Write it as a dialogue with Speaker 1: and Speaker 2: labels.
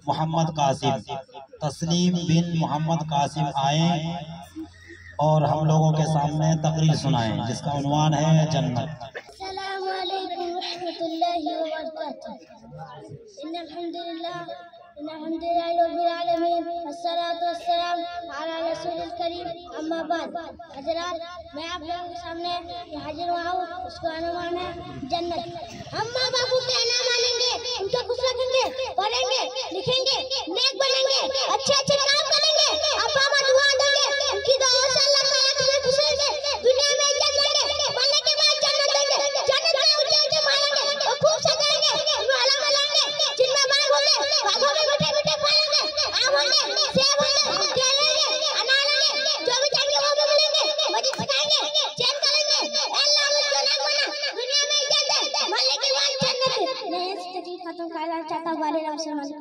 Speaker 1: मोहम्मद कासिम, तस्लीम बिन मोहम्मद कासिम आए और हम लोगों के सामने तकरीर सुनाएं जिसका उन्वान है जन्नत।
Speaker 2: अस्सलामु अलैकुम रहमतुल्लाहि व बरकातुहू। इन्नल हम्दुलिल्लाह रब्बिल आलमीन वस्सलातु वस्सलाम अला रसूलिल करीम, अम्मा बाद। हज़रात, मैं आप लोगों के सामने हाजिर हुआ हूँ, उसका अनुमान है जन्नत। हम माँ बापू का ना मानेंगे, उनका खुश रखेंगे, पढ़ेंगे, लिखेंगे, नेक बनेंगे, अच्छे अच्छे काम करेंगे, अब्बा अम्मा दुआ देंगे, उनकी दुआ से अल्लाह ताला हमें खुश रखेंगे, दुनिया में इज्जत देंगे, मरने के बाद जन्नत देंगे, जन्नत में ऊंचे ऊंचे मारेंगे और खूब सजाएंगे, माला मलाएंगे, जिनमें बाग होंगे, बागों में मीठे मीठे फल होंगे, आम होंगे, सेब होंगे, केले होंगे, अनार होंगे, जो भी चाहेंगे वो भी मिलेंगे, मस्जिद सजाएंगे, चैन करेंगे, अल्लाह मुझको नेक बना, दुनिया में इज्जत दे, मरने के बाद जन्नत दे। मैं इस तकलीफ खत्म करना चाहता हूँ वाले रब से मालिक।